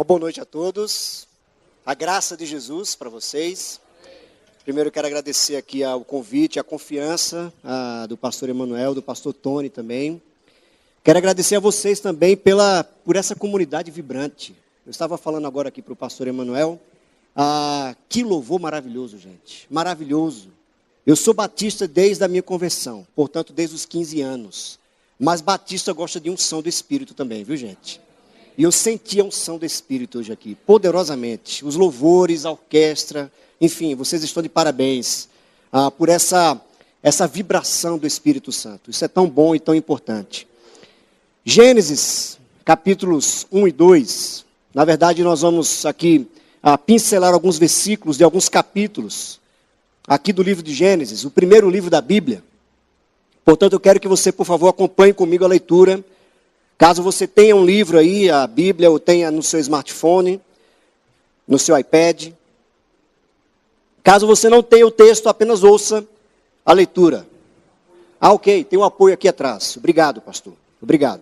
Uma boa noite a todos. A graça de Jesus para vocês. Primeiro eu quero agradecer aqui ao convite, a confiança do pastor Emanuel, do pastor Tony também. Quero agradecer a vocês também por essa comunidade vibrante. Eu estava falando agora aqui para o pastor Emanuel. Que louvor maravilhoso, gente. Maravilhoso. Eu sou batista desde a minha conversão, portanto desde os 15 anos. Mas batista gosta de unção do Espírito também, viu, gente? E eu senti a unção do Espírito hoje aqui, poderosamente. Os louvores, a orquestra, enfim, vocês estão de parabéns por essa vibração do Espírito Santo. Isso é tão bom e tão importante. Gênesis, capítulos 1 e 2. Na verdade, nós vamos aqui pincelar alguns versículos de alguns capítulos aqui do livro de Gênesis, o primeiro livro da Bíblia. Portanto, eu quero que você, por favor, acompanhe comigo a leitura. Caso você tenha um livro aí, a Bíblia, ou tenha no seu smartphone, no seu iPad. Caso você não tenha o texto, apenas ouça a leitura. Ok, tem um apoio aqui atrás. Obrigado, pastor. Obrigado.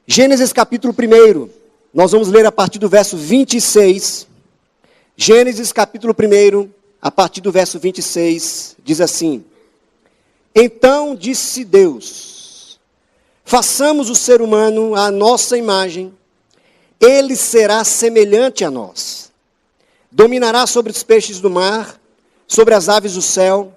Gênesis capítulo 1, nós vamos ler a partir do verso 26. Gênesis capítulo 1, a partir do verso 26, diz assim: Então disse Deus: façamos o ser humano à nossa imagem, ele será semelhante a nós. Dominará sobre os peixes do mar, sobre as aves do céu,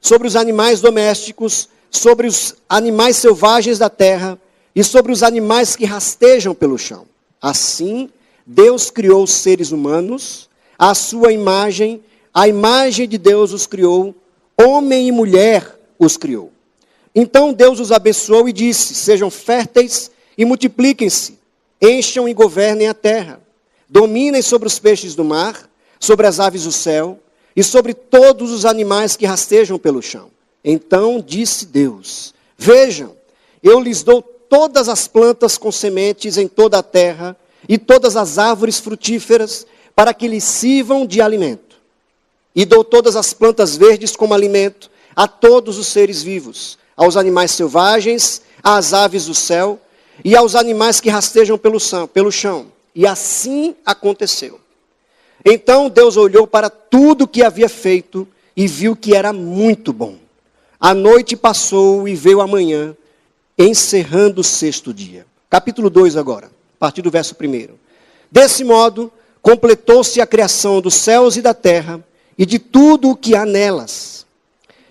sobre os animais domésticos, sobre os animais selvagens da terra e sobre os animais que rastejam pelo chão. Assim, Deus criou os seres humanos, à sua imagem, a imagem de Deus os criou, homem e mulher os criou. Então Deus os abençoou e disse: sejam férteis e multipliquem-se, encham e governem a terra, dominem sobre os peixes do mar, sobre as aves do céu e sobre todos os animais que rastejam pelo chão. Então disse Deus: vejam, eu lhes dou todas as plantas com sementes em toda a terra e todas as árvores frutíferas para que lhes sirvam de alimento. E dou todas as plantas verdes como alimento a todos os seres vivos, aos animais selvagens, às aves do céu e aos animais que rastejam pelo chão. E assim aconteceu. Então Deus olhou para tudo o que havia feito e viu que era muito bom. A noite passou e veio a manhã, encerrando o sexto dia. Capítulo 2 agora, a partir do verso 1. Desse modo, completou-se a criação dos céus e da terra e de tudo o que há nelas.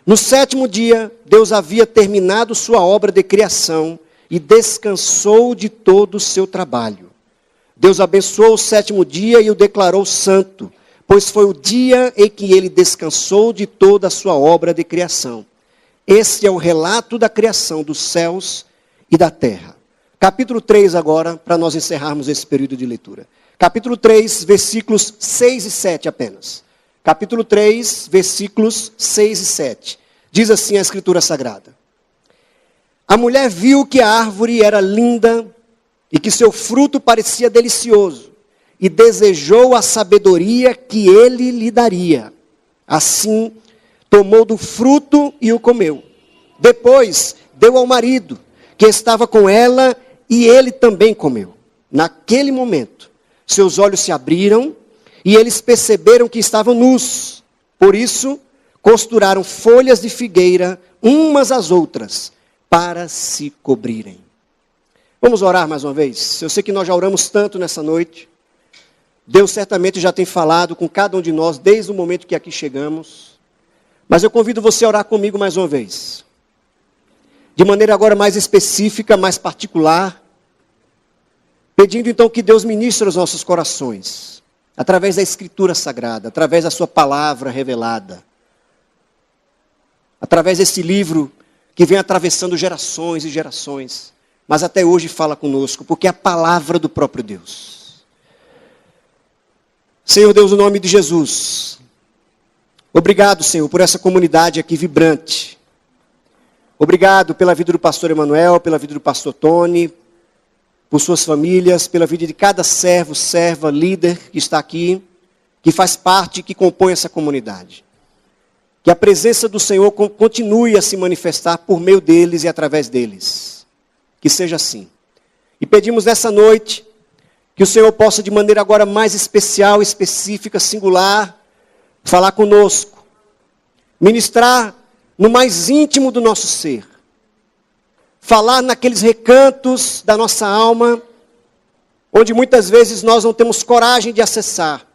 No sétimo dia, Deus havia terminado sua obra de criação e descansou de todo o seu trabalho. Deus abençoou o sétimo dia e o declarou santo, pois foi o dia em que ele descansou de toda a sua obra de criação. Esse é o relato da criação dos céus e da terra. Capítulo 3 agora, para nós encerrarmos esse período de leitura. Capítulo 3, versículos 6 e 7 apenas. Capítulo 3, versículos 6 e 7. Diz assim a Escritura Sagrada: A mulher viu que a árvore era linda e que seu fruto parecia delicioso, e desejou a sabedoria que ele lhe daria. Assim, tomou do fruto e o comeu. Depois, deu ao marido, que estava com ela, e ele também comeu. Naquele momento, seus olhos se abriram, e eles perceberam que estavam nus. Por isso, costuraram folhas de figueira umas às outras, para se cobrirem. Vamos orar mais uma vez? Eu sei que nós já oramos tanto nessa noite. Deus certamente já tem falado com cada um de nós, desde o momento que aqui chegamos. Mas eu convido você a orar comigo mais uma vez. De maneira agora mais específica, mais particular. Pedindo então que Deus ministre os nossos corações. Através da Escritura Sagrada, através da sua palavra revelada. Através desse livro que vem atravessando gerações e gerações. Mas até hoje fala conosco, porque é a palavra do próprio Deus. Senhor Deus, no nome de Jesus. Obrigado, Senhor, por essa comunidade aqui vibrante. Obrigado pela vida do pastor Emanuel, pela vida do pastor Tony, por suas famílias, pela vida de cada servo, serva, líder que está aqui, que faz parte, que compõe essa comunidade. Que a presença do Senhor continue a se manifestar por meio deles e através deles. Que seja assim. E pedimos nessa noite Que o Senhor possa, de maneira agora mais especial, específica, singular, falar conosco. Ministrar no mais íntimo do nosso ser. Falar naqueles recantos da nossa alma, onde muitas vezes nós não temos coragem de acessar.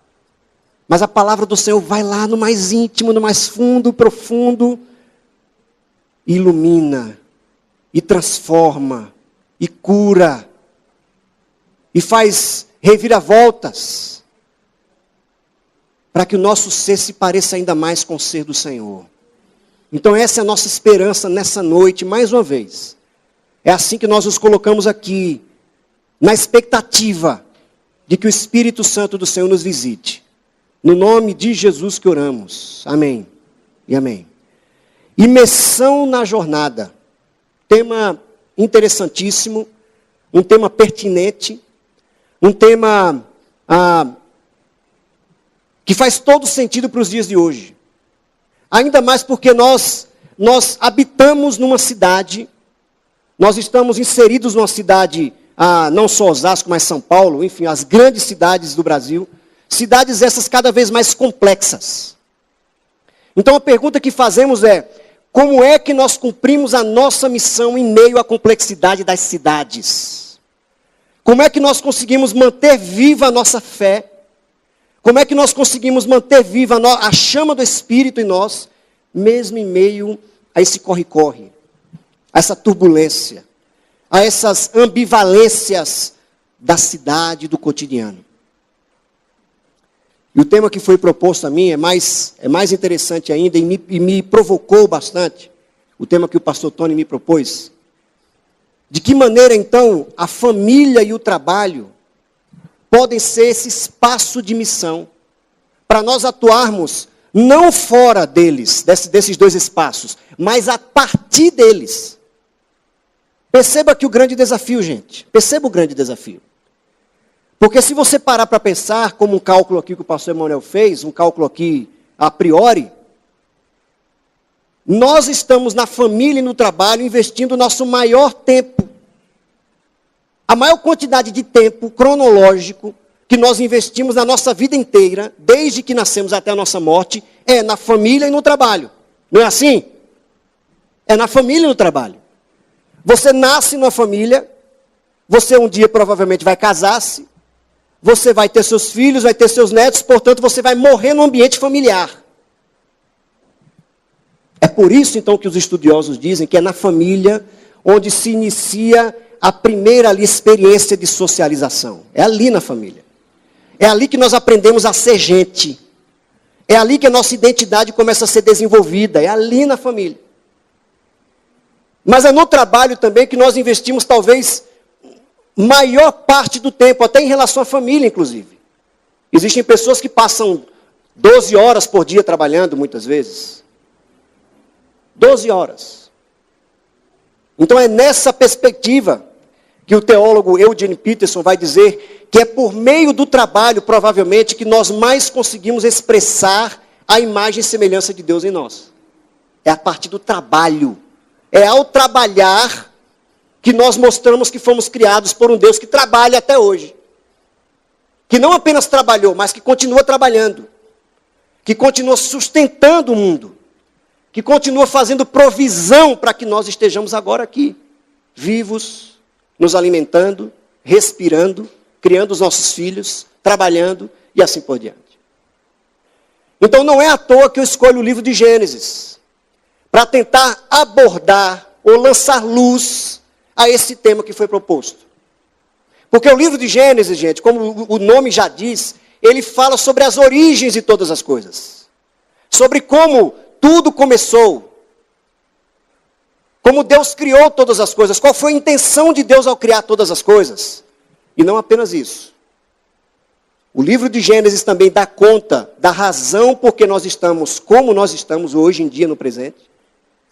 Mas a palavra do Senhor vai lá no mais íntimo, no mais fundo, profundo, e ilumina, e transforma, e cura, e faz reviravoltas, para que o nosso ser se pareça ainda mais com o ser do Senhor. Então essa é a nossa esperança nessa noite, mais uma vez. É assim que nós nos colocamos aqui, na expectativa de que o Espírito Santo do Senhor nos visite. No nome de Jesus que oramos. Amém e amém. Imersão na jornada. Tema interessantíssimo, um tema pertinente, um tema que faz todo sentido para os dias de hoje. Ainda mais porque nós habitamos numa cidade, nós estamos inseridos numa cidade, não só Osasco, mas São Paulo, enfim, as grandes cidades do Brasil, cidades essas cada vez mais complexas. Então a pergunta que fazemos é, como é que nós cumprimos a nossa missão em meio à complexidade das cidades? Como é que nós conseguimos manter viva a nossa fé? Como é que nós conseguimos manter viva a chama do Espírito em nós, mesmo em meio a esse corre-corre, a essa turbulência, a essas ambivalências da cidade, do cotidiano? E o tema que foi proposto a mim é mais interessante ainda e me provocou bastante, o tema que o pastor Tony me propôs. De que maneira, então, a família e o trabalho podem ser esse espaço de missão para nós atuarmos não fora deles, desses dois espaços, mas a partir deles. Perceba que o grande desafio, gente, perceba o grande desafio. Porque se você parar para pensar, como um cálculo aqui que o pastor Emanuel fez, um cálculo aqui a priori, nós estamos na família e no trabalho investindo o nosso maior tempo. A maior quantidade de tempo cronológico que nós investimos na nossa vida inteira, desde que nascemos até a nossa morte, é na família e no trabalho. Não é assim? É na família e no trabalho. Você nasce numa família, você um dia provavelmente vai casar-se, você vai ter seus filhos, vai ter seus netos, portanto você vai morrer no ambiente familiar. É por isso então que os estudiosos dizem que é na família onde se inicia a primeira ali, experiência de socialização. É ali na família. É ali que nós aprendemos a ser gente. É ali que a nossa identidade começa a ser desenvolvida. É ali na família. Mas é no trabalho também que nós investimos talvez maior parte do tempo, até em relação à família, inclusive. Existem pessoas que passam 12 horas por dia trabalhando, muitas vezes. 12 horas. Então é nessa perspectiva que o teólogo Eugene Peterson vai dizer que é por meio do trabalho, provavelmente, que nós mais conseguimos expressar a imagem e semelhança de Deus em nós. É a partir do trabalho. É ao trabalhar que nós mostramos que fomos criados por um Deus que trabalha até hoje. Que não apenas trabalhou, mas que continua trabalhando. Que continua sustentando o mundo. Que continua fazendo provisão para que nós estejamos agora aqui, vivos, nos alimentando, respirando, criando os nossos filhos, trabalhando e assim por diante. Então não é à toa que eu escolho o livro de Gênesis, para tentar abordar ou lançar luz a esse tema que foi proposto. Porque o livro de Gênesis, gente, como o nome já diz, ele fala sobre as origens de todas as coisas. Sobre como tudo começou. Como Deus criou todas as coisas. Qual foi a intenção de Deus ao criar todas as coisas. E não apenas isso. O livro de Gênesis também dá conta da razão por que nós estamos como nós estamos hoje em dia no presente.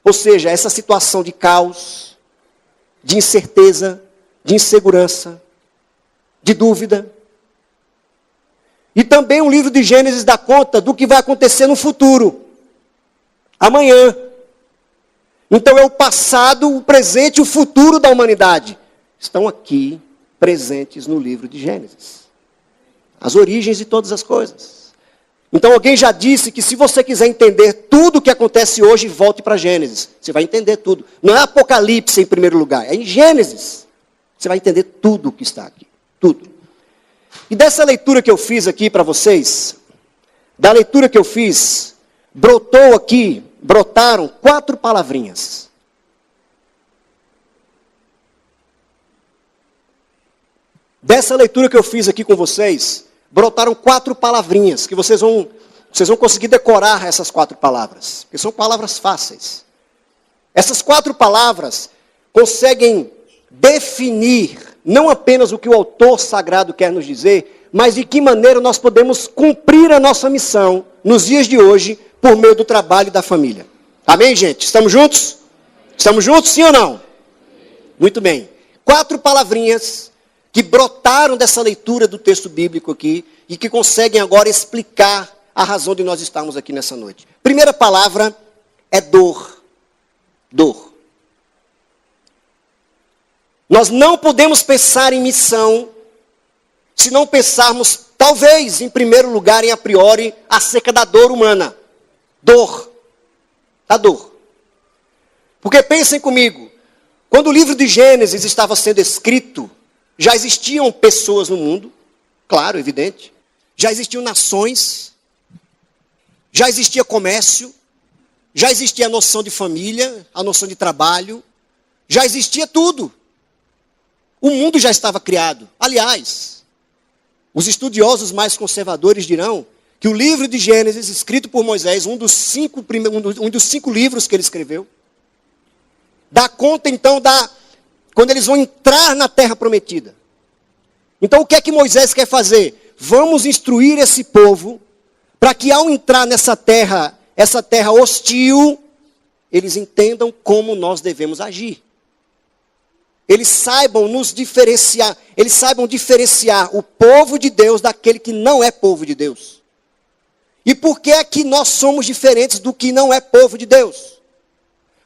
Ou seja, essa situação de caos, de incerteza, de insegurança, de dúvida. E também o livro de Gênesis dá conta do que vai acontecer no futuro. Amanhã. Então é o passado, o presente e o futuro da humanidade. Estão aqui presentes no livro de Gênesis. As origens de todas as coisas. Então alguém já disse que se você quiser entender tudo o que acontece hoje, volte para Gênesis. Você vai entender tudo. Não é Apocalipse em primeiro lugar, é em Gênesis. Você vai entender tudo o que está aqui. Tudo. E dessa leitura que eu fiz aqui para vocês, da leitura que eu fiz, brotaram 4 palavrinhas. Dessa leitura que eu fiz aqui com vocês, brotaram 4 palavrinhas, que vocês vão conseguir decorar essas 4 palavras, porque são palavras fáceis. Essas 4 palavras conseguem definir não apenas o que o autor sagrado quer nos dizer, mas de que maneira nós podemos cumprir a nossa missão nos dias de hoje, por meio do trabalho e da família. Amém, gente? Estamos juntos? Estamos juntos, sim ou não? Muito bem. 4 palavrinhas que brotaram dessa leitura do texto bíblico aqui e que conseguem agora explicar a razão de nós estarmos aqui nessa noite. Primeira palavra é dor. Dor. Nós não podemos pensar em missão se não pensarmos, talvez, em primeiro lugar, a priori, acerca da dor humana. Dor. A dor. Porque pensem comigo, quando o livro de Gênesis estava sendo escrito, já existiam pessoas no mundo, claro, evidente. Já existiam nações, já existia comércio, já existia a noção de família, a noção de trabalho, já existia tudo. O mundo já estava criado. Aliás, os estudiosos mais conservadores dirão que o livro de Gênesis, escrito por Moisés, um dos 5 livros que ele escreveu, dá conta então quando eles vão entrar na terra prometida. Então o que é que Moisés quer fazer? Vamos instruir esse povo para que ao entrar nessa terra, essa terra hostil, eles entendam como nós devemos agir. Eles saibam nos diferenciar, eles saibam diferenciar o povo de Deus daquele que não é povo de Deus. E por que é que nós somos diferentes do que não é povo de Deus?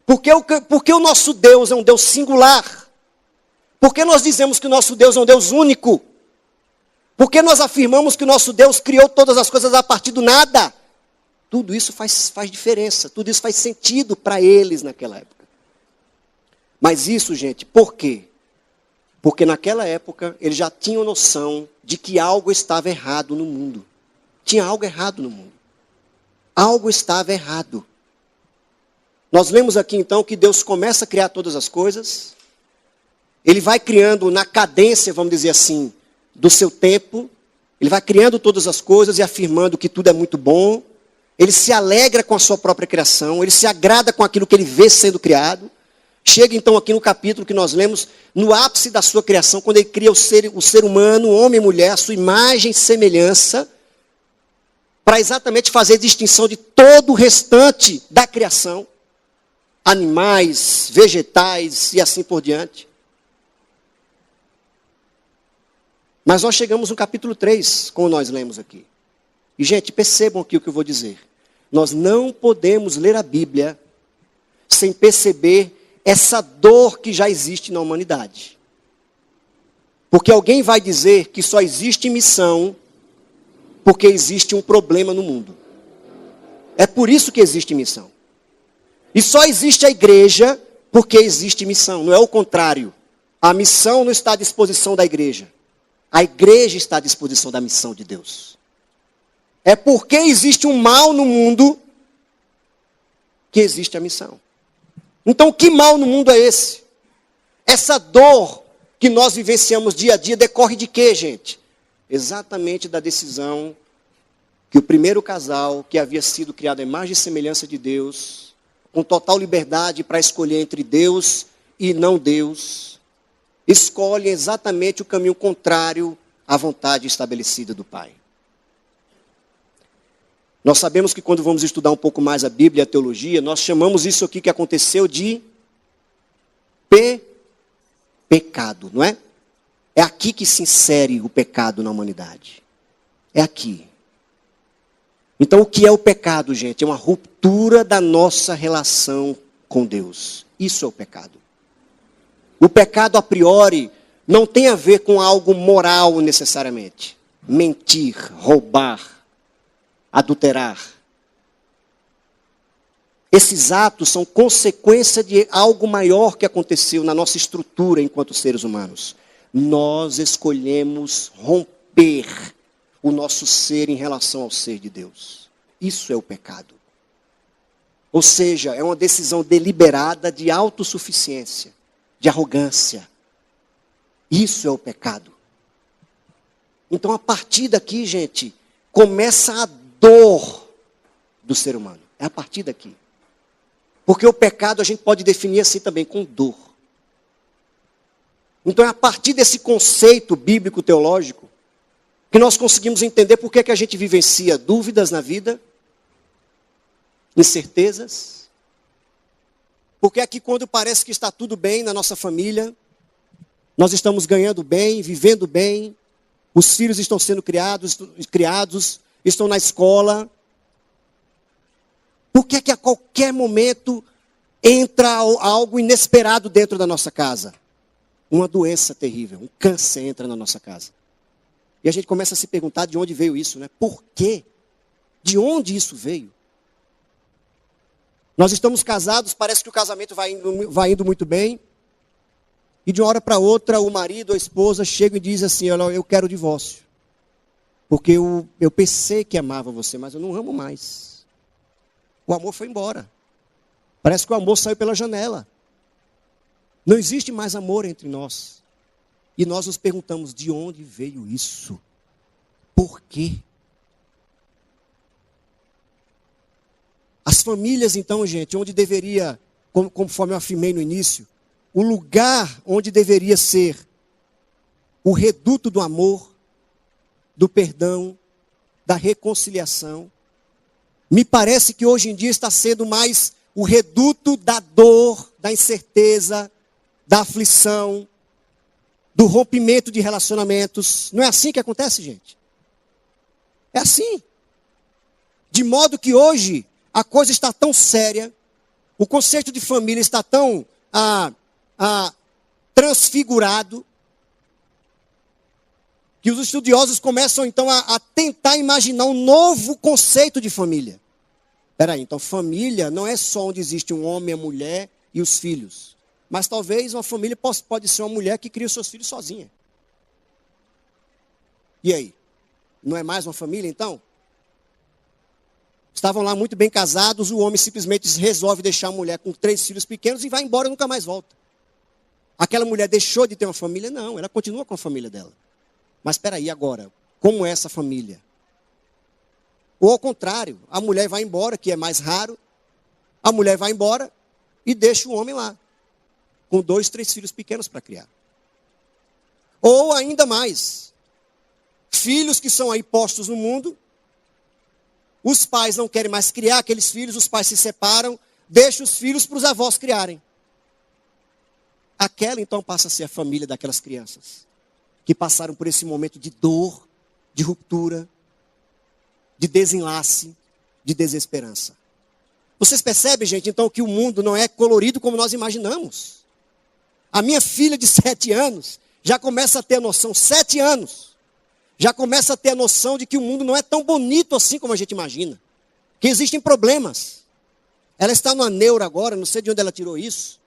Porque o nosso Deus é um Deus singular. Porque nós dizemos que o nosso Deus é um Deus único. Porque nós afirmamos que o nosso Deus criou todas as coisas a partir do nada. Tudo isso faz diferença, tudo isso faz sentido para eles naquela época. Mas isso, gente, por quê? Porque naquela época eles já tinham noção de que algo estava errado no mundo. Tinha algo errado no mundo. Algo estava errado. Nós lemos aqui então que Deus começa a criar todas as coisas. Ele vai criando na cadência, vamos dizer assim, do seu tempo. Ele vai criando todas as coisas e afirmando que tudo é muito bom. Ele se alegra com a sua própria criação. Ele se agrada com aquilo que ele vê sendo criado. Chega então aqui no capítulo que nós lemos, no ápice da sua criação, quando ele cria o ser humano, homem e mulher, a sua imagem e semelhança, para exatamente fazer distinção de todo o restante da criação, animais, vegetais e assim por diante. Mas nós chegamos no capítulo 3, como nós lemos aqui. E gente, percebam aqui o que eu vou dizer. Nós não podemos ler a Bíblia sem perceber essa dor que já existe na humanidade. Porque alguém vai dizer que só existe missão porque existe um problema no mundo. É por isso que existe missão. E só existe a igreja porque existe missão, não é o contrário. A missão não está à disposição da igreja. A igreja está à disposição da missão de Deus. É porque existe um mal no mundo que existe a missão. Então, que mal no mundo é esse? Essa dor que nós vivenciamos dia a dia decorre de quê, gente? Exatamente da decisão que o primeiro casal, que havia sido criado à imagem e semelhança de Deus, com total liberdade para escolher entre Deus e não Deus, escolhe exatamente o caminho contrário à vontade estabelecida do Pai. Nós sabemos que quando vamos estudar um pouco mais a Bíblia e a teologia, nós chamamos isso aqui que aconteceu de pecado, não é? É aqui que se insere o pecado na humanidade. É aqui. Então o que é o pecado, gente? É uma ruptura da nossa relação com Deus. Isso é o pecado. O pecado a priori não tem a ver com algo moral necessariamente. Mentir, roubar, adulterar. Esses atos são consequência de algo maior que aconteceu na nossa estrutura enquanto seres humanos. Nós escolhemos romper o nosso ser em relação ao ser de Deus. Isso é o pecado. Ou seja, é uma decisão deliberada de autossuficiência, de arrogância. Isso é o pecado. Então, a partir daqui, gente, começa a dor do ser humano. É a partir daqui. Porque o pecado a gente pode definir assim também, com dor. Então é a partir desse conceito bíblico teológico que nós conseguimos entender por que a gente vivencia dúvidas na vida, incertezas. Porque aqui quando parece que está tudo bem na nossa família, nós estamos ganhando bem, vivendo bem, os filhos estão sendo criados, estão na escola. Por que a qualquer momento entra algo inesperado dentro da nossa casa? Uma doença terrível, um câncer entra na nossa casa. E a gente começa a se perguntar de onde veio isso, né? Por quê? De onde isso veio? Nós estamos casados, parece que o casamento vai indo muito bem. E de uma hora para outra, o marido ou a esposa chega e diz assim, olha, eu quero o divórcio. Porque eu pensei que amava você, mas eu não amo mais. O amor foi embora. Parece que o amor saiu pela janela. Não existe mais amor entre nós. E nós nos perguntamos, de onde veio isso? Por quê? As famílias, então, gente, onde deveria, conforme eu afirmei no início, o lugar onde deveria ser o reduto do amor, do perdão, da reconciliação, me parece que hoje em dia está sendo mais o reduto da dor, da incerteza, da aflição, do rompimento de relacionamentos. Não é assim que acontece, gente? É assim. De modo que hoje a coisa está tão séria, o conceito de família está tão transfigurado, que os estudiosos começam então a tentar imaginar um novo conceito de família. Espera aí, então família não é só onde existe um homem, a mulher e os filhos. Mas talvez uma família pode ser uma mulher que cria os seus filhos sozinha. E aí? Não é mais uma família então? Estavam lá muito bem casados, o homem simplesmente resolve deixar a mulher com 3 filhos pequenos e vai embora e nunca mais volta. Aquela mulher deixou de ter uma família? Não, ela continua com a família dela. Mas espera aí agora, como é essa família? Ou ao contrário, a mulher vai embora, que é mais raro, a mulher vai embora e deixa o homem lá, com 2, 3 filhos pequenos para criar. Ou ainda mais, filhos que são aí postos no mundo, os pais não querem mais criar aqueles filhos, os pais se separam, deixam os filhos para os avós criarem. Aquela então passa a ser a família daquelas crianças, que passaram por esse momento de dor, de ruptura, de desenlace, de desesperança. Vocês percebem, gente, então que o mundo não é colorido como nós imaginamos. A minha filha de 7 anos já começa a ter a noção, 7 anos, já começa a ter a noção de que o mundo não é tão bonito assim como a gente imagina. Que existem problemas. Ela está numa neura agora, não sei de onde ela tirou isso.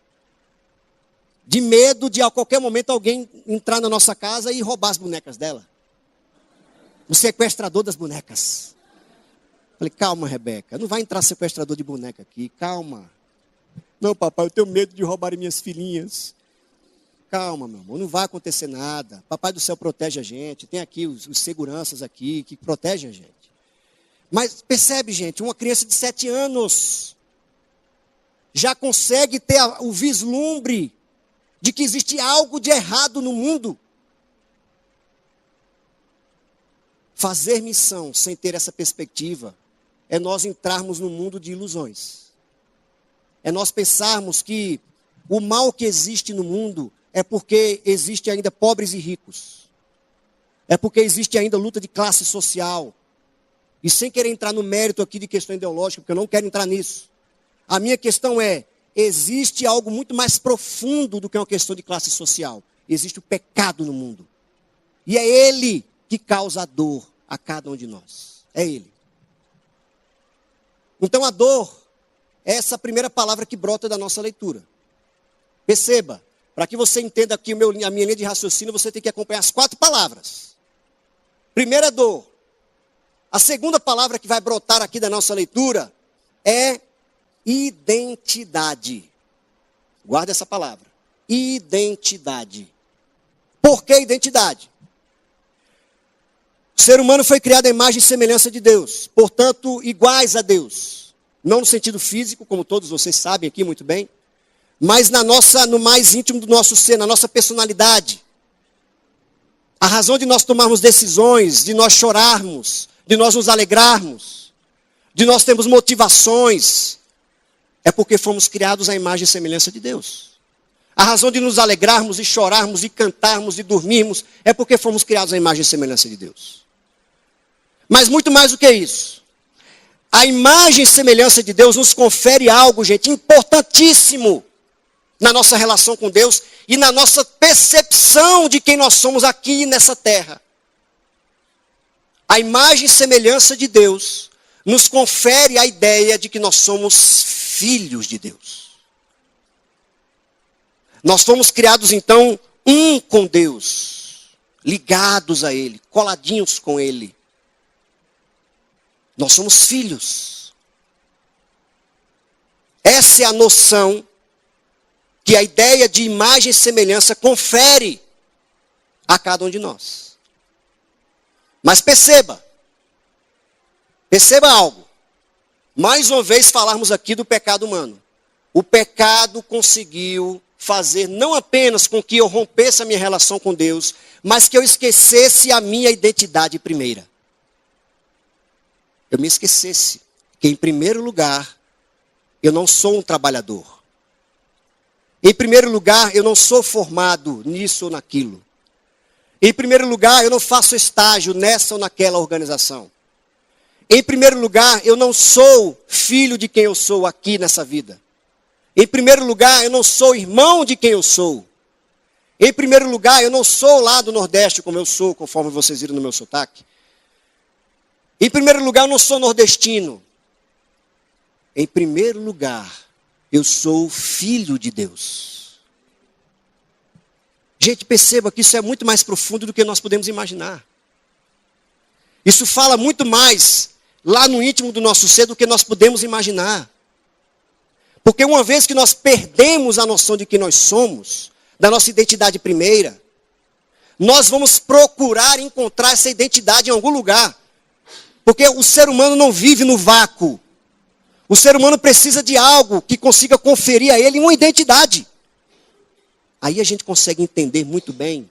De medo de a qualquer momento alguém entrar na nossa casa e roubar as bonecas dela. O sequestrador das bonecas. Falei, calma, Rebeca, não vai entrar sequestrador de boneca aqui, calma. Não, papai, eu tenho medo de roubarem minhas filhinhas. Calma, meu amor, não vai acontecer nada. Papai do céu protege a gente, tem aqui os seguranças aqui que protegem a gente. Mas percebe, gente, uma criança de 7 anos já consegue ter o vislumbre de que existe algo de errado no mundo. Fazer missão sem ter essa perspectiva é nós entrarmos no mundo de ilusões. É nós pensarmos que o mal que existe no mundo é porque existe ainda pobres e ricos. É porque existe ainda luta de classe social. E sem querer entrar no mérito aqui de questão ideológica, porque eu não quero entrar nisso. A minha questão é, existe algo muito mais profundo do que uma questão de classe social. existe o pecado no mundo. E é ele que causa a dor a cada um de nós. É ele. Então a dor é essa primeira palavra que brota da nossa leitura. Perceba, para que você entenda aqui a minha linha de raciocínio, você tem que acompanhar as 4 palavras. Primeira, dor. A segunda palavra que vai brotar aqui da nossa leitura é identidade. Guarda essa palavra. Identidade. Por que identidade? O ser humano foi criado à imagem e semelhança de Deus, portanto, iguais a Deus. Não no sentido físico, como todos vocês sabem aqui muito bem, mas no mais íntimo do nosso ser, na nossa personalidade. A razão de nós tomarmos decisões, de nós chorarmos, de nós nos alegrarmos, de nós termos motivações, é porque fomos criados à imagem e semelhança de Deus. A razão de nos alegrarmos e chorarmos e cantarmos e dormirmos é porque fomos criados à imagem e semelhança de Deus. Mas muito mais do que isso. A imagem e semelhança de Deus nos confere algo, gente, importantíssimo na nossa relação com Deus e na nossa percepção de quem nós somos aqui nessa terra. A imagem e semelhança de Deus nos confere a ideia de que nós somos filhos de Deus. Nós fomos criados então um com Deus, ligados a Ele, coladinhos com Ele. Nós somos filhos. Essa é a noção que a ideia de imagem e semelhança confere a cada um de nós. Mas perceba algo. Mais uma vez falarmos aqui do pecado humano. O pecado conseguiu fazer não apenas com que eu rompesse a minha relação com Deus, mas que eu esquecesse a minha identidade primeira. Eu me esquecesse que, em primeiro lugar, eu não sou um trabalhador. Em primeiro lugar, eu não sou formado nisso ou naquilo. Em primeiro lugar, eu não faço estágio nessa ou naquela organização. Em primeiro lugar, eu não sou filho de quem eu sou aqui nessa vida. Em primeiro lugar, eu não sou irmão de quem eu sou. Em primeiro lugar, eu não sou lá do Nordeste como eu sou, conforme vocês viram no meu sotaque. Em primeiro lugar, eu não sou nordestino. Em primeiro lugar, eu sou filho de Deus. Gente, perceba que isso é muito mais profundo do que nós podemos imaginar. Isso fala muito mais lá no íntimo do nosso ser do que nós podemos imaginar. Porque uma vez que nós perdemos a noção de quem nós somos, da nossa identidade primeira, nós vamos procurar encontrar essa identidade em algum lugar. Porque o ser humano não vive no vácuo. O ser humano precisa de algo que consiga conferir a ele uma identidade. Aí a gente consegue entender muito bem.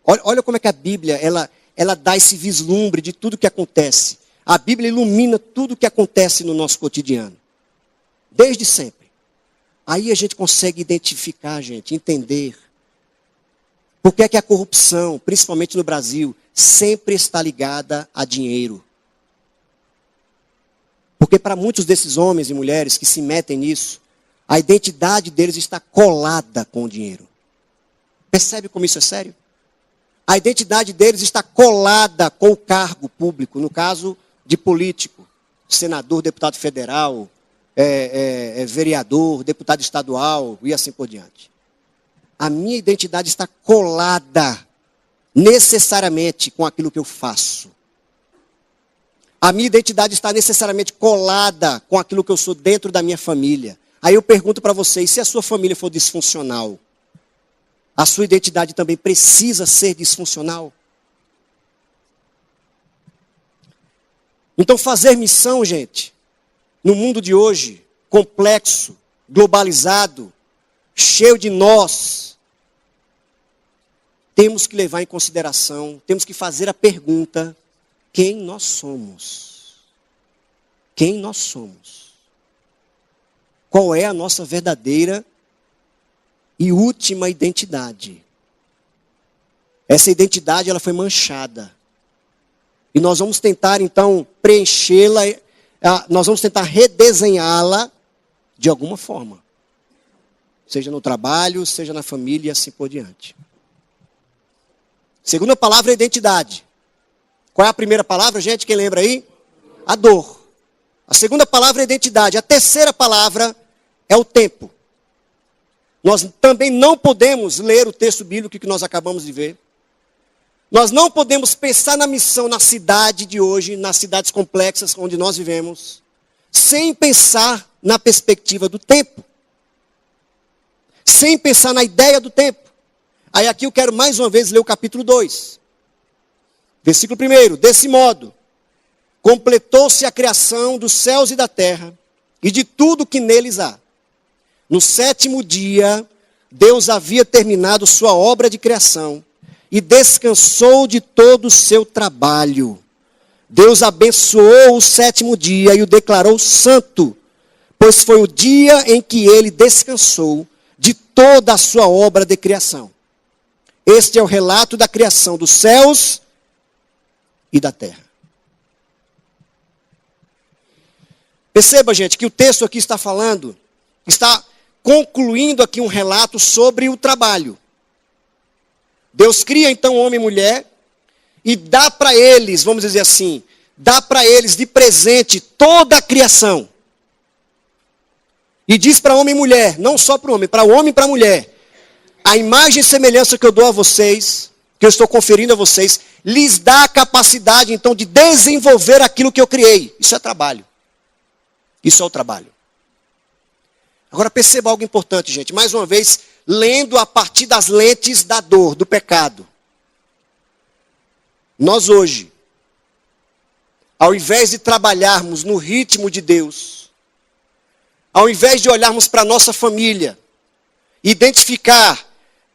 Olha como é que a Bíblia, ela dá esse vislumbre de tudo que acontece. A Bíblia ilumina tudo que acontece no nosso cotidiano. Desde sempre. Aí a gente consegue identificar, gente, entender. Por que é que a corrupção, principalmente no Brasil, sempre está ligada a dinheiro? Porque para muitos desses homens e mulheres que se metem nisso, a identidade deles está colada com o dinheiro. Percebe como isso é sério? A identidade deles está colada com o cargo público, no caso de político, senador, deputado federal, vereador, deputado estadual e assim por diante. A minha identidade está colada necessariamente com aquilo que eu faço. A minha identidade está necessariamente colada com aquilo que eu sou dentro da minha família. Aí eu pergunto para vocês, se a sua família for disfuncional, a sua identidade também precisa ser disfuncional? Então fazer missão, gente, no mundo de hoje, complexo, globalizado, cheio de nós, temos que levar em consideração, temos que fazer a pergunta: quem nós somos? Quem nós somos? Qual é a nossa verdadeira e última identidade? Essa identidade, ela foi manchada. E nós vamos tentar, então, preenchê-la, nós vamos tentar redesenhá-la de alguma forma. seja no trabalho, seja na família e assim por diante. Segunda palavra é identidade. Qual é a primeira palavra, gente? Quem lembra aí? A dor. A segunda palavra é identidade. A terceira palavra é o tempo. Nós também não podemos ler o texto bíblico que nós acabamos de ver. Nós não podemos pensar na missão na cidade de hoje, nas cidades complexas onde nós vivemos, sem pensar na perspectiva do tempo. Sem pensar na ideia do tempo. Aí aqui eu quero mais uma vez ler o capítulo 2. Versículo 1. Desse modo, completou-se a criação dos céus e da terra, e de tudo que neles há. No 7º dia, Deus havia terminado sua obra de criação, e descansou de todo o seu trabalho. Deus abençoou o 7º dia e o declarou santo, pois foi o dia em que ele descansou de toda a sua obra de criação. Este é o relato da criação dos céus e da terra. Perceba, gente, que o texto aqui está concluindo aqui um relato sobre o trabalho. Deus cria então homem e mulher e dá para eles, vamos dizer assim, dá para eles de presente toda a criação. E diz para homem e mulher, não só para o homem e para a mulher, a imagem e semelhança que eu dou a vocês, que eu estou conferindo a vocês, lhes dá a capacidade então de desenvolver aquilo que eu criei. Isso é trabalho. Isso é o trabalho. Agora perceba algo importante, gente. Mais uma vez, lendo a partir das lentes da dor, do pecado. Nós hoje, ao invés de trabalharmos no ritmo de Deus, ao invés de olharmos para a nossa família, identificar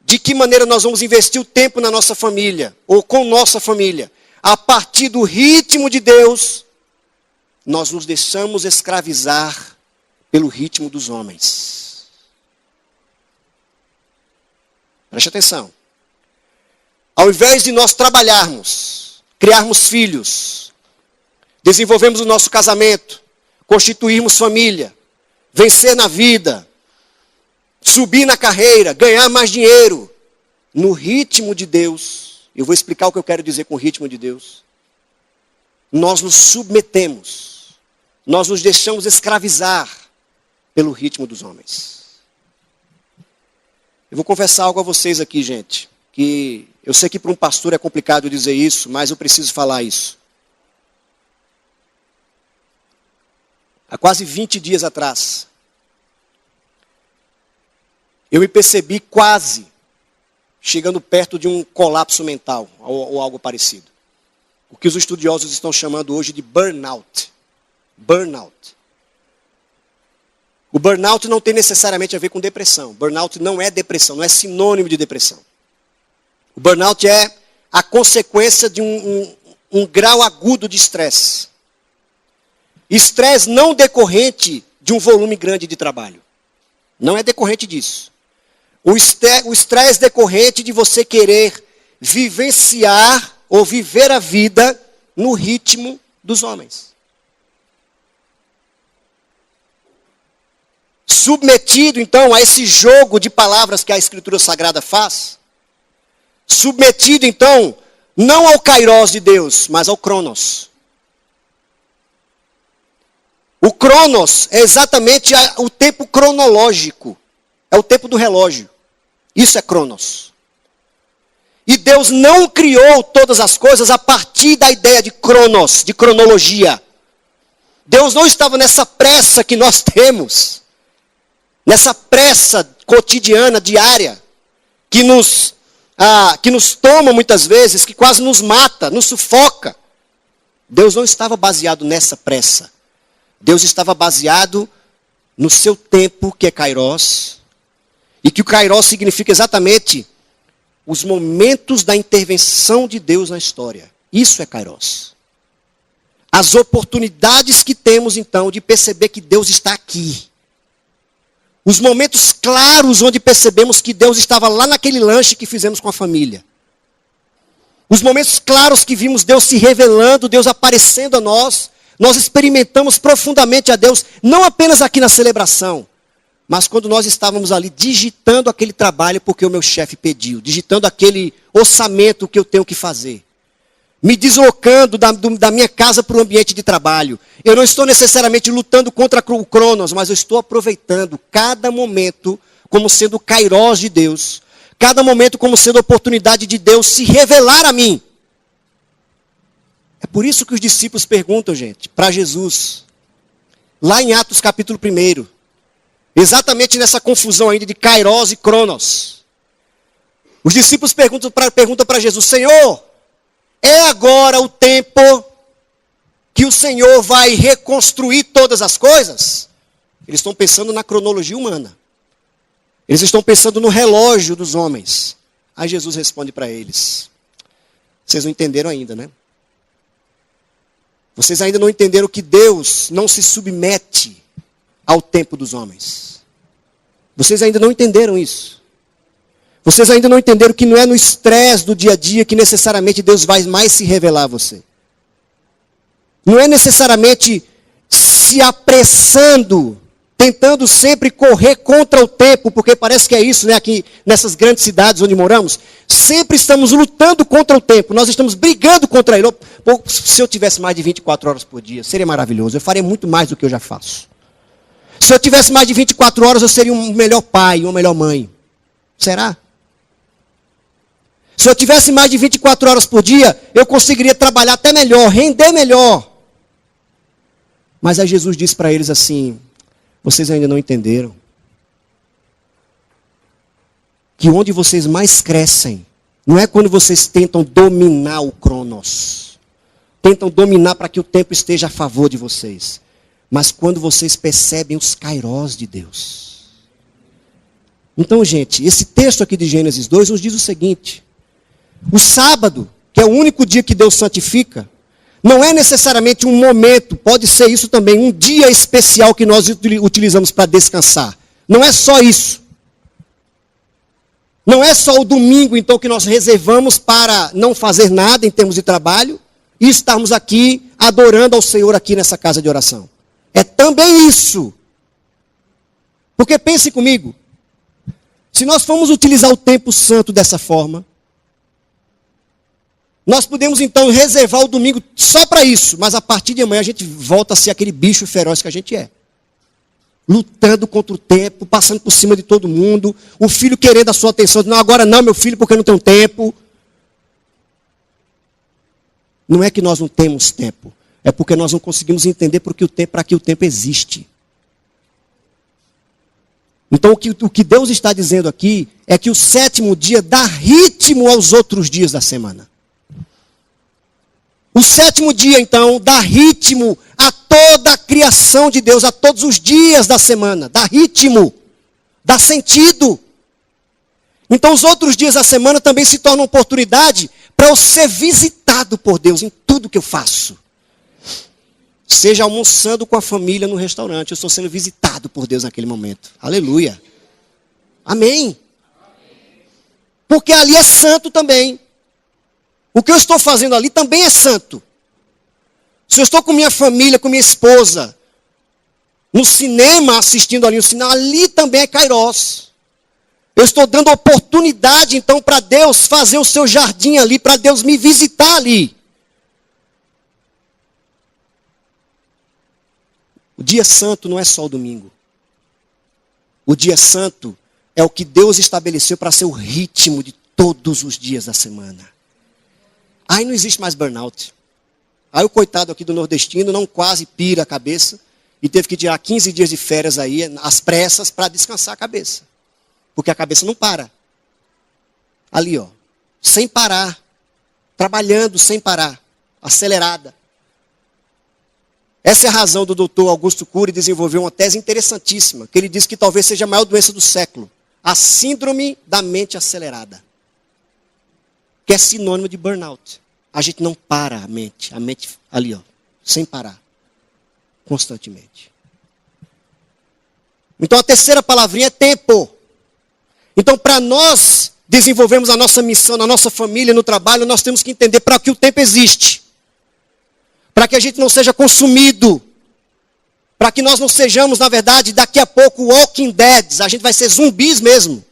de que maneira nós vamos investir o tempo na nossa família, ou com nossa família, a partir do ritmo de Deus, nós nos deixamos escravizar pelo ritmo dos homens. Preste atenção. Ao invés de nós trabalharmos, criarmos filhos, desenvolvermos o nosso casamento, constituirmos família, vencer na vida, subir na carreira, ganhar mais dinheiro, no ritmo de Deus, eu vou explicar o que eu quero dizer com o ritmo de Deus, nós nos submetemos, nós nos deixamos escravizar pelo ritmo dos homens. Eu vou confessar algo a vocês aqui, gente, que eu sei que para um pastor é complicado dizer isso, mas eu preciso falar isso. Há quase 20 dias atrás, eu me percebi quase chegando perto de um colapso mental, ou algo parecido. O que os estudiosos estão chamando hoje de burnout. Burnout. O burnout não tem necessariamente a ver com depressão. Burnout não é depressão, não é sinônimo de depressão. O burnout é a consequência de um grau agudo de estresse. Estresse não decorrente de um volume grande de trabalho. Não é decorrente disso. O estresse decorrente de você querer vivenciar ou viver a vida no ritmo dos homens. Submetido, então, a esse jogo de palavras que a Escritura Sagrada faz, submetido, então, não ao Kairos de Deus, mas ao Cronos. O Cronos é exatamente o tempo cronológico, é o tempo do relógio. Isso é Cronos. E Deus não criou todas as coisas a partir da ideia de Cronos, de cronologia. Deus não estava nessa pressa que nós temos, nessa pressa cotidiana, diária, que nos toma muitas vezes, que quase nos mata, nos sufoca. Deus não estava baseado nessa pressa. Deus estava baseado no seu tempo, que é Kairos, e que o Kairos significa exatamente os momentos da intervenção de Deus na história. Isso é Kairos. As oportunidades que temos, então, de perceber que Deus está aqui. Os momentos claros onde percebemos que Deus estava lá naquele lanche que fizemos com a família. Os momentos claros que vimos Deus se revelando, Deus aparecendo a nós. Nós experimentamos profundamente a Deus, não apenas aqui na celebração, Mas quando nós estávamos ali digitando aquele trabalho porque o meu chefe pediu, digitando aquele orçamento que eu tenho que fazer, me deslocando da minha casa para o ambiente de trabalho, eu não estou necessariamente lutando contra o Cronos, mas eu estou aproveitando cada momento como sendo o Kairós de Deus, cada momento como sendo a oportunidade de Deus se revelar a mim. É por isso que os discípulos perguntam, gente, para Jesus, lá em Atos capítulo 1, exatamente nessa confusão ainda de Kairós e Cronos. Os discípulos perguntam para Jesus, Senhor, é agora o tempo que o Senhor vai reconstruir todas as coisas? Eles estão pensando na cronologia humana. Eles estão pensando no relógio dos homens. Aí Jesus responde para eles, vocês não entenderam ainda, né? Vocês ainda não entenderam que Deus não se submete ao tempo dos homens. Vocês ainda não entenderam isso. Vocês ainda não entenderam que não é no estresse do dia a dia que necessariamente Deus vai mais se revelar a você. Não é necessariamente se apressando, tentando sempre correr contra o tempo, porque parece que é isso, né? Aqui nessas grandes cidades onde moramos, sempre estamos lutando contra o tempo, nós estamos brigando contra ele. Se eu tivesse mais de 24 horas por dia, seria maravilhoso, eu faria muito mais do que eu já faço. Se eu tivesse mais de 24 horas, eu seria um melhor pai, uma melhor mãe. Será? Se eu tivesse mais de 24 horas por dia, eu conseguiria trabalhar até melhor, render melhor. Mas aí Jesus disse para eles assim, vocês ainda não entenderam que onde vocês mais crescem, não é quando vocês tentam dominar o Cronos, tentam dominar para que o tempo esteja a favor de vocês, mas quando vocês percebem os kairós de Deus. Então, gente, esse texto aqui de Gênesis 2 nos diz o seguinte, o sábado, que é o único dia que Deus santifica, não é necessariamente um momento, pode ser isso também, um dia especial que nós utilizamos para descansar. Não é só isso. Não é só o domingo, então, que nós reservamos para não fazer nada em termos de trabalho e estarmos aqui adorando ao Senhor aqui nessa casa de oração. É também isso. Porque pense comigo, se nós formos utilizar o tempo santo dessa forma, nós podemos então reservar o domingo só para isso, mas a partir de amanhã a gente volta a ser aquele bicho feroz que a gente é. Lutando contra o tempo, passando por cima de todo mundo, o filho querendo a sua atenção, não, agora não, meu filho, porque eu não tenho tempo. Não é que nós não temos tempo, é porque nós não conseguimos entender para que o tempo existe. Então o que Deus está dizendo aqui é que o sétimo dia dá ritmo aos outros dias da semana. O sétimo dia, então, dá ritmo a toda a criação de Deus, a todos os dias da semana. Dá ritmo, dá sentido. Então, os outros dias da semana também se tornam oportunidade para eu ser visitado por Deus em tudo que eu faço. Seja almoçando com a família no restaurante, eu estou sendo visitado por Deus naquele momento. Aleluia. Amém. Porque ali é santo também. O que eu estou fazendo ali também é santo. Se eu estou com minha família, com minha esposa, no cinema, assistindo ali o cinema, ali também é kairós. Eu estou dando oportunidade, então, para Deus fazer o seu jardim ali, para Deus me visitar ali. O dia santo não é só o domingo. O dia santo é o que Deus estabeleceu para ser o ritmo de todos os dias da semana. Aí não existe mais burnout. Aí o coitado aqui do nordestino não quase pira a cabeça e teve que tirar 15 dias de férias aí, às pressas, para descansar a cabeça. Porque a cabeça não para. Ali, ó, sem parar, trabalhando sem parar, acelerada. Essa é a razão do doutor Augusto Cury desenvolver uma tese interessantíssima, que ele diz que talvez seja a maior doença do século, a síndrome da mente acelerada, que é sinônimo de burnout. A gente não para a mente ali, ó, sem parar, constantemente. Então a terceira palavrinha é tempo. Então para nós desenvolvermos a nossa missão, na nossa família, no trabalho, nós temos que entender para que o tempo existe. Para que a gente não seja consumido Para que nós não sejamos, na verdade, daqui a pouco Walking Dead. A gente vai ser zumbis mesmo.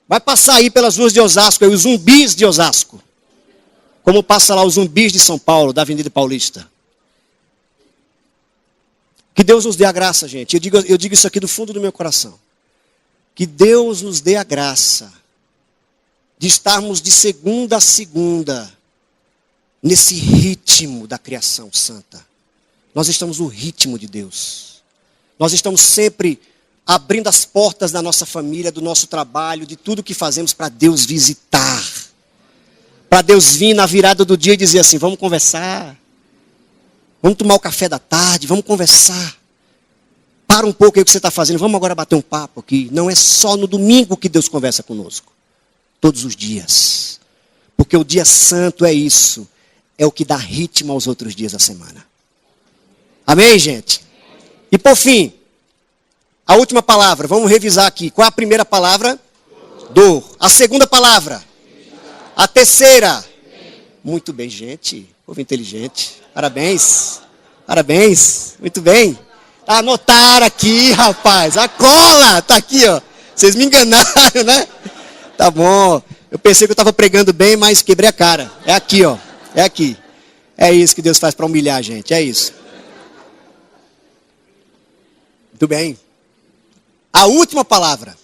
Vai passar aí pelas ruas de Osasco, os zumbis de Osasco. Como passa lá os zumbis de São Paulo, da Avenida Paulista. Que Deus nos dê a graça, gente. Eu digo isso aqui do fundo do meu coração. Que Deus nos dê a graça de estarmos de segunda a segunda nesse ritmo da criação santa. Nós estamos no ritmo de Deus. Nós estamos sempre abrindo as portas da nossa família, do nosso trabalho, de tudo que fazemos para Deus visitar. Para Deus vir na virada do dia e dizer assim, vamos conversar. Vamos tomar o café da tarde, vamos conversar. Para um pouco aí o que você está fazendo, vamos agora bater um papo aqui. Não é só no domingo que Deus conversa conosco. Todos os dias. Porque o dia santo é isso. É o que dá ritmo aos outros dias da semana. Amém, gente? E por fim, a última palavra. Vamos revisar aqui. Qual é a primeira palavra? Dor. A segunda palavra? A terceira? Muito bem, gente. Povo inteligente. Parabéns. Parabéns. Muito bem. Anotaram aqui, rapaz. A cola tá aqui, ó. Vocês me enganaram, né? Tá bom. Eu pensei que eu estava pregando bem, mas quebrei a cara. É aqui, ó. É aqui. É isso que Deus faz para humilhar a gente. É isso. Muito bem. A última palavra.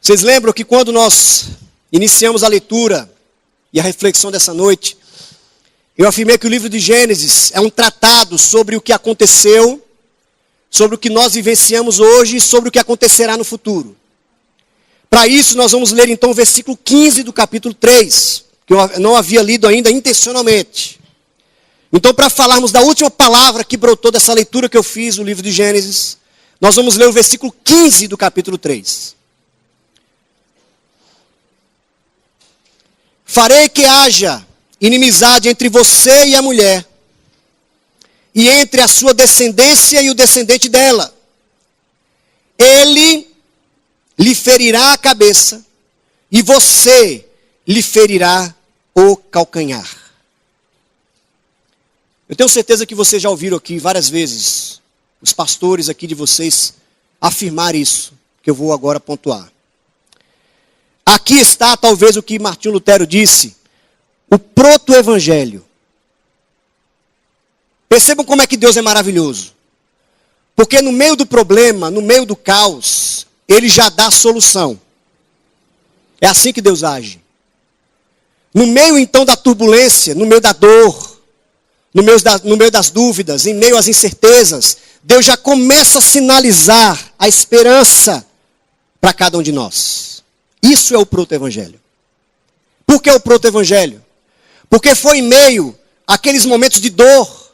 Vocês lembram que quando nós iniciamos a leitura e a reflexão dessa noite, eu afirmei que o livro de Gênesis é um tratado sobre o que aconteceu, sobre o que nós vivenciamos hoje e sobre o que acontecerá no futuro. Para isso, nós vamos ler então o versículo 15 do capítulo 3, que eu não havia lido ainda intencionalmente. Então, para falarmos da última palavra que brotou dessa leitura que eu fiz no livro de Gênesis, nós vamos ler o versículo 15 do capítulo 3. Farei que haja inimizade entre você e a mulher, e entre a sua descendência e o descendente dela. Ele lhe ferirá a cabeça, e você lhe ferirá o calcanhar. Eu tenho certeza que vocês já ouviram aqui várias vezes, os pastores aqui de vocês, afirmar isso, que eu vou agora pontuar. Aqui está talvez o que Martinho Lutero disse, o proto-evangelho. Percebam como é que Deus é maravilhoso. Porque no meio do problema, no meio do caos, Ele já dá a solução. É assim que Deus age. No meio então da turbulência, no meio da dor, no meio das dúvidas, em meio às incertezas, Deus já começa a sinalizar a esperança para cada um de nós. Isso é o proto-evangelho. Por que o proto-evangelho? Porque foi em meio àqueles momentos de dor,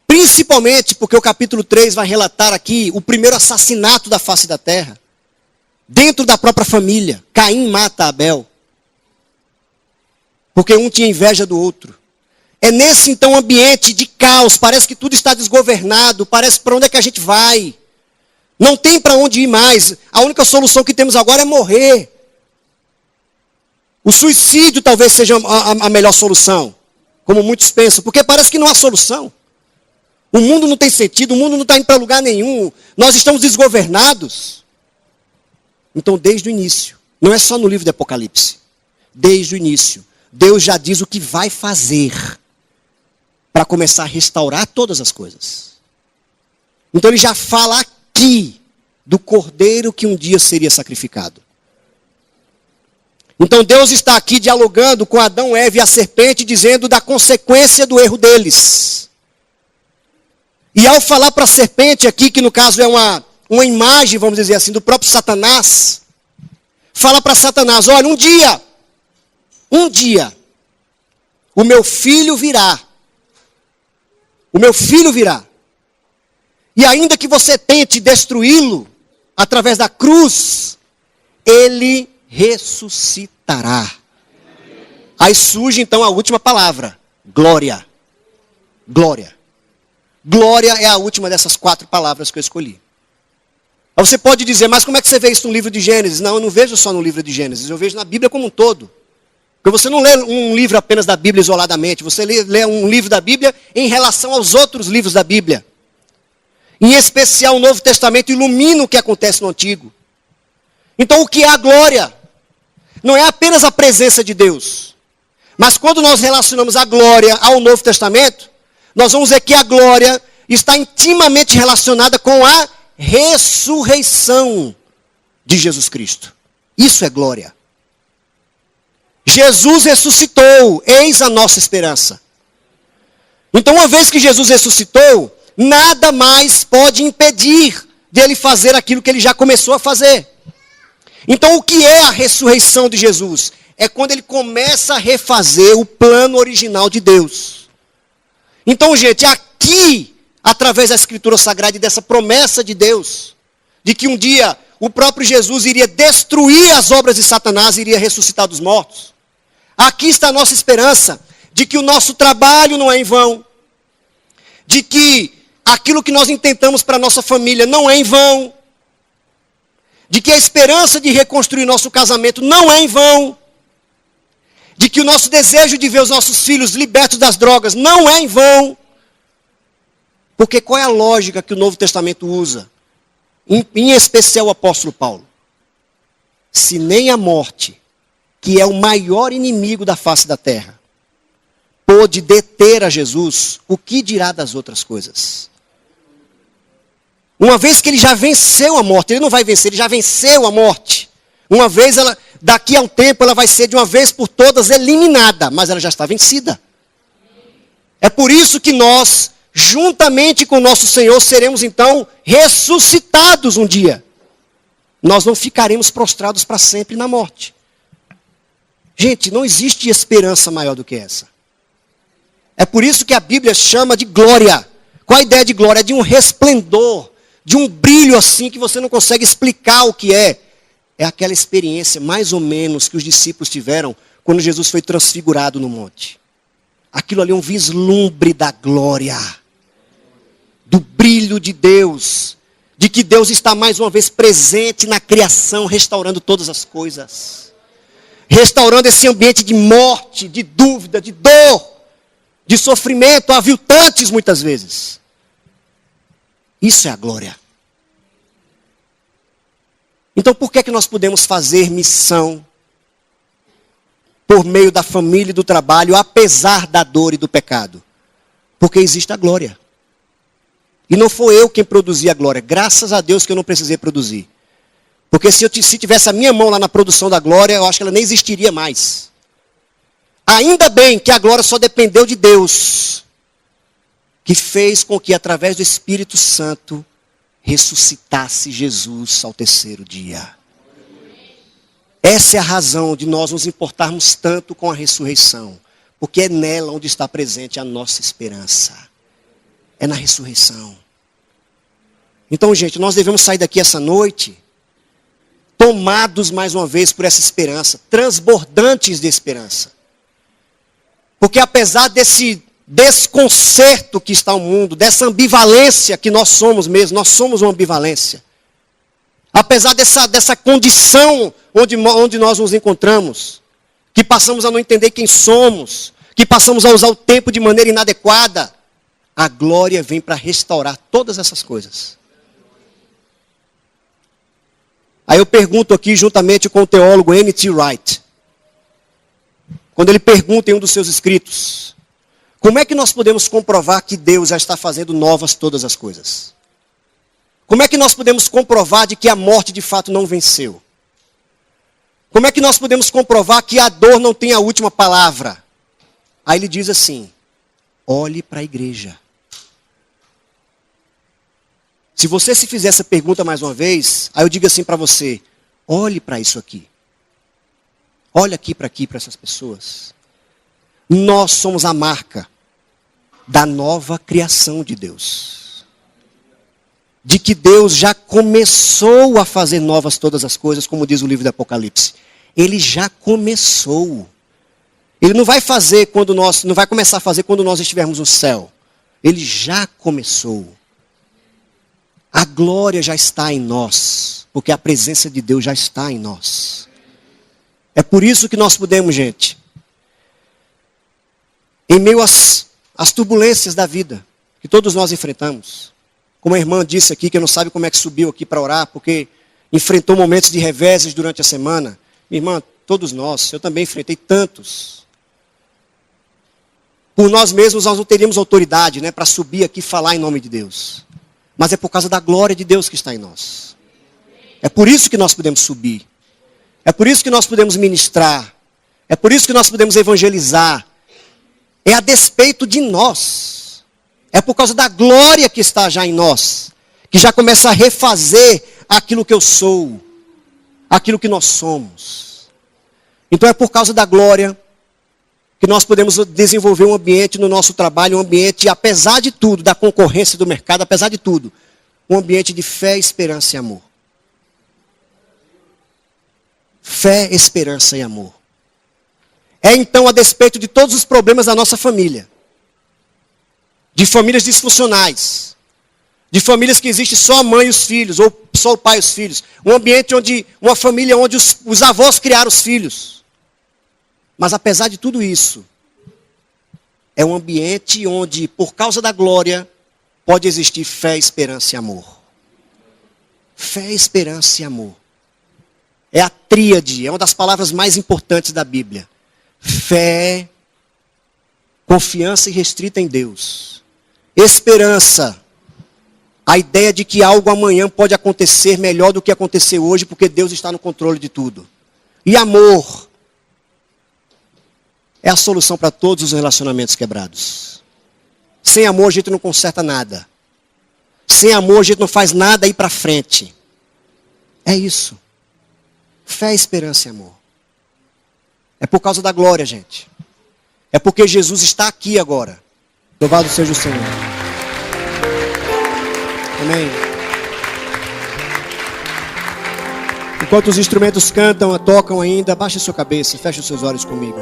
principalmente porque o capítulo 3 vai relatar aqui o primeiro assassinato da face da terra, dentro da própria família. Caim mata Abel, porque um tinha inveja do outro. É nesse então ambiente de caos, parece que tudo está desgovernado, parece para onde é que a gente vai? Não tem para onde ir mais, a única solução que temos agora é morrer. O suicídio talvez seja a melhor solução, como muitos pensam, porque parece que não há solução. O mundo não tem sentido, o mundo não está indo para lugar nenhum, nós estamos desgovernados. Então, desde o início, não é só no livro do Apocalipse, desde o início, Deus já diz o que vai fazer para começar a restaurar todas as coisas. Então, Ele já fala aqui do cordeiro que um dia seria sacrificado. Então Deus está aqui dialogando com Adão, Eva e a serpente, dizendo da consequência do erro deles. E ao falar para a serpente aqui, que no caso é uma imagem, vamos dizer assim, do próprio Satanás, fala para Satanás, olha, um dia, o meu filho virá. O meu filho virá. E ainda que você tente destruí-lo, através da cruz, ele ressuscitará. Aí surge então a última palavra, glória. Glória. Glória é a última dessas 4 palavras que eu escolhi. Aí você pode dizer, mas como é que você vê isso no livro de Gênesis? Não, eu não vejo só no livro de Gênesis, eu vejo na Bíblia como um todo. Porque você não lê um livro apenas da Bíblia isoladamente, você lê um livro da Bíblia em relação aos outros livros da Bíblia. Em especial o Novo Testamento ilumina o que acontece no Antigo. Então o que é a glória? Não é apenas a presença de Deus. Mas quando nós relacionamos a glória ao Novo Testamento, nós vamos ver que a glória está intimamente relacionada com a ressurreição de Jesus Cristo. Isso é glória. Jesus ressuscitou, eis a nossa esperança. Então, uma vez que Jesus ressuscitou, nada mais pode impedir dele fazer aquilo que ele já começou a fazer. Então, o que é a ressurreição de Jesus? É quando ele começa a refazer o plano original de Deus. Então, gente, aqui, através da Escritura Sagrada e dessa promessa de Deus, de que um dia o próprio Jesus iria destruir as obras de Satanás e iria ressuscitar dos mortos. Aqui está a nossa esperança de que o nosso trabalho não é em vão, de que aquilo que nós intentamos para a nossa família não é em vão, de que a esperança de reconstruir nosso casamento não é em vão, de que o nosso desejo de ver os nossos filhos libertos das drogas não é em vão. Porque qual é a lógica que o Novo Testamento usa? Em especial o apóstolo Paulo. Se nem a morte, que é o maior inimigo da face da terra, pôde deter a Jesus, o que dirá das outras coisas? Uma vez que ele já venceu a morte, ele não vai vencer, ele já venceu a morte. Uma vez, daqui a um tempo, ela vai ser de uma vez por todas eliminada, mas ela já está vencida. É por isso que nós, juntamente com o nosso Senhor, seremos então ressuscitados um dia. Nós não ficaremos prostrados para sempre na morte. Gente, não existe esperança maior do que essa. É por isso que a Bíblia chama de glória. Qual a ideia de glória? É de um resplendor, de um brilho assim que você não consegue explicar o que é. É aquela experiência mais ou menos que os discípulos tiveram quando Jesus foi transfigurado no monte. Aquilo ali é um vislumbre da glória, do brilho de Deus, de que Deus está mais uma vez presente na criação, restaurando todas as coisas. Restaurando esse ambiente de morte, de dúvida, de dor, de sofrimento, aviltantes muitas vezes. Isso é a glória. Então por que nós podemos fazer missão por meio da família e do trabalho, apesar da dor e do pecado? Porque existe a glória. E não foi eu quem produzi a glória. Graças a Deus que eu não precisei produzir. Porque se tivesse a minha mão lá na produção da glória, eu acho que ela nem existiria mais. Ainda bem que a glória só dependeu de Deus, que fez com que através do Espírito Santo ressuscitasse Jesus ao terceiro dia. Essa é a razão de nós nos importarmos tanto com a ressurreição. Porque é nela onde está presente a nossa esperança. É na ressurreição. Então, gente, nós devemos sair daqui essa noite tomados mais uma vez por essa esperança, transbordantes de esperança. Porque apesar desse desconcerto que está o mundo, dessa ambivalência que nós somos mesmo, nós somos uma ambivalência. Apesar dessa condição onde nós nos encontramos, que passamos a não entender quem somos, que passamos a usar o tempo de maneira inadequada, a glória vem para restaurar todas essas coisas. Aí eu pergunto aqui juntamente com o teólogo N.T. Wright, quando ele pergunta em um dos seus escritos, como é que nós podemos comprovar que Deus já está fazendo novas todas as coisas? Como é que nós podemos comprovar de que a morte de fato não venceu? Como é que nós podemos comprovar que a dor não tem a última palavra? Aí ele diz assim, olhe para a igreja. Se você se fizer essa pergunta mais uma vez, aí eu digo assim para você, olhe para isso aqui. Olha aqui, para essas pessoas. Nós somos a marca da nova criação de Deus. De que Deus já começou a fazer novas todas as coisas, como diz o livro do Apocalipse. Ele já começou. Ele não vai começar a fazer quando nós estivermos no céu. Ele já começou. A glória já está em nós, porque a presença de Deus já está em nós. É por isso que nós podemos, gente, em meio às turbulências da vida, que todos nós enfrentamos. Como a irmã disse aqui, que não sabe como é que subiu aqui para orar, porque enfrentou momentos de reveses durante a semana. Minha irmã, todos nós, eu também enfrentei tantos. Por nós mesmos, nós não teríamos autoridade, né, para subir aqui e falar em nome de Deus. Mas é por causa da glória de Deus que está em nós. É por isso que nós podemos subir. É por isso que nós podemos ministrar. É por isso que nós podemos evangelizar. É a despeito de nós. É por causa da glória que está já em nós, que já começa a refazer aquilo que eu sou, aquilo que nós somos. Então é por causa da glória que nós podemos desenvolver um ambiente no nosso trabalho, um ambiente, apesar de tudo, da concorrência do mercado, apesar de tudo, um ambiente de fé, esperança e amor. Fé, esperança e amor. É então a despeito de todos os problemas da nossa família. De famílias disfuncionais. De famílias que existe só a mãe e os filhos, ou só o pai e os filhos. Um ambiente onde, uma família onde os avós criaram os filhos. Mas apesar de tudo isso, é um ambiente onde, por causa da glória, pode existir fé, esperança e amor. Fé, esperança e amor. É a tríade, é uma das palavras mais importantes da Bíblia. Fé, confiança irrestrita em Deus. Esperança, a ideia de que algo amanhã pode acontecer melhor do que aconteceu hoje, porque Deus está no controle de tudo. E amor, é a solução para todos os relacionamentos quebrados. Sem amor a gente não conserta nada. Sem amor a gente não faz nada ir para frente. É isso. Fé, esperança e amor. É por causa da glória, gente. É porque Jesus está aqui agora. Louvado seja o Senhor. Amém. Enquanto os instrumentos cantam, tocam ainda, baixe sua cabeça e feche os seus olhos comigo.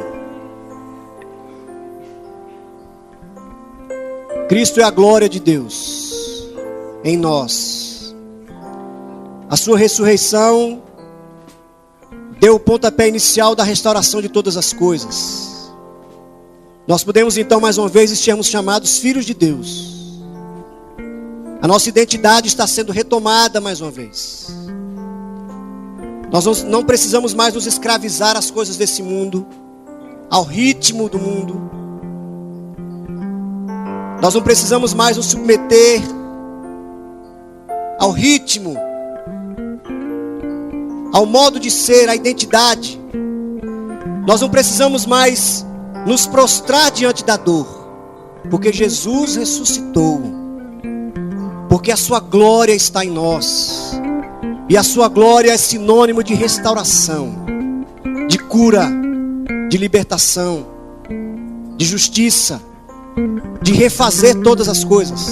Cristo é a glória de Deus em nós. A sua ressurreição deu o pontapé inicial da restauração de todas as coisas. Nós podemos então mais uma vez sermos chamados filhos de Deus. A nossa identidade está sendo retomada mais uma vez. Nós não precisamos mais nos escravizar às coisas desse mundo, ao ritmo do mundo. Nós não precisamos mais nos submeter ao ritmo, ao modo de ser, à identidade. Nós não precisamos mais nos prostrar diante da dor, porque Jesus ressuscitou, porque a sua glória está em nós, e a sua glória é sinônimo de restauração, de cura, de libertação, de justiça, de refazer todas as coisas.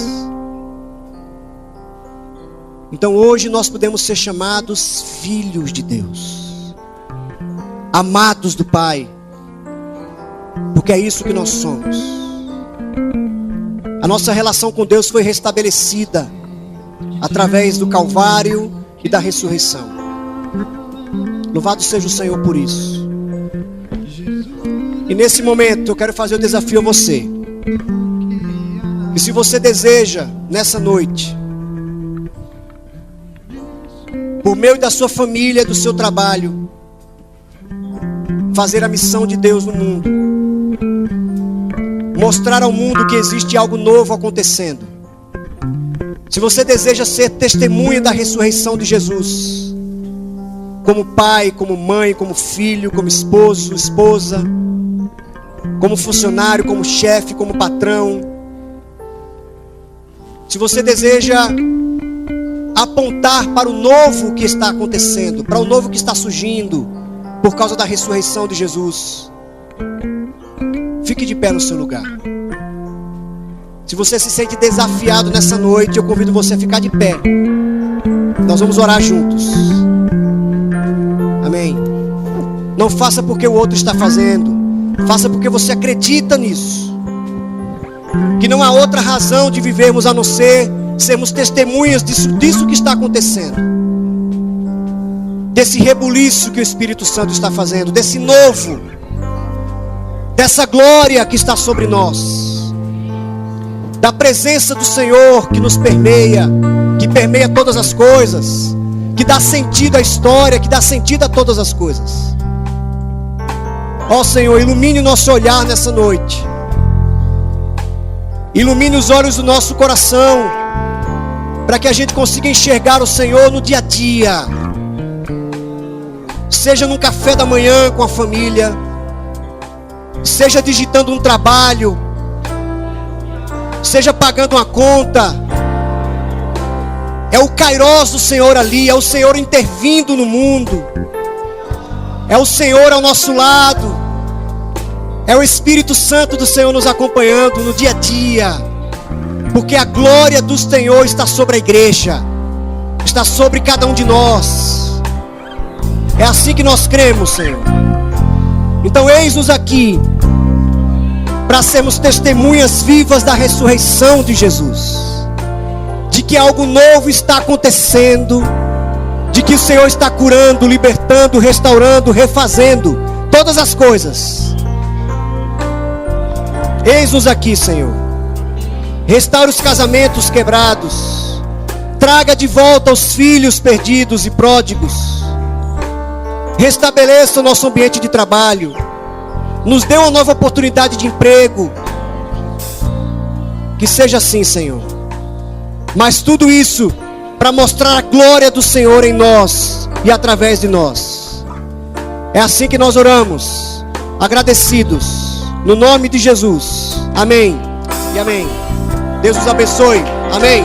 Então hoje nós podemos ser chamados filhos de Deus, amados do Pai, porque é isso que nós somos. A nossa relação com Deus foi restabelecida através do Calvário e da ressurreição. Louvado seja o Senhor por isso. E nesse momento eu quero fazer o desafio a você. E se você deseja, nessa noite, por meio da sua família, do seu trabalho, fazer a missão de Deus no mundo, mostrar ao mundo que existe algo novo acontecendo. Se você deseja ser testemunha da ressurreição de Jesus, como pai, como mãe, como filho, como esposo, esposa, como funcionário, como chefe, como patrão, se você deseja apontar para o novo que está acontecendo, para o novo que está surgindo por causa da ressurreição de Jesus, fique de pé no seu lugar. Se você se sente desafiado nessa noite, eu convido você a ficar de pé. Nós vamos orar juntos. Amém. Não faça porque o outro está fazendo, faça porque você acredita nisso. Que não há outra razão de vivermos a não ser sermos testemunhas disso que está acontecendo, desse rebuliço que o Espírito Santo está fazendo, desse novo dessa glória que está sobre nós, da presença do Senhor que nos permeia, que permeia todas as coisas, que dá sentido à história, que dá sentido a todas as coisas. Ó Senhor, ilumine o nosso olhar nessa noite, ilumine os olhos do nosso coração, para que a gente consiga enxergar o Senhor no dia a dia, seja num café da manhã com a família, seja digitando um trabalho, seja pagando uma conta. É o Kairos do Senhor ali, é o Senhor intervindo no mundo, é o Senhor ao nosso lado, é o Espírito Santo do Senhor nos acompanhando no dia a dia, porque a glória do Senhor está sobre a igreja, está sobre cada um de nós. É assim que nós cremos, Senhor. Então eis-nos aqui para sermos testemunhas vivas da ressurreição de Jesus, de que algo novo está acontecendo, de que o Senhor está curando, libertando, restaurando, refazendo todas as coisas. Eis-nos aqui, Senhor. Restaure os casamentos quebrados, traga de volta os filhos perdidos e pródigos, restabeleça o nosso ambiente de trabalho, nos dê uma nova oportunidade de emprego. Que seja assim, Senhor. Mas tudo isso para mostrar a glória do Senhor em nós e através de nós. É assim que nós oramos, agradecidos, no nome de Jesus. Amém e amém. Deus os abençoe. Amém.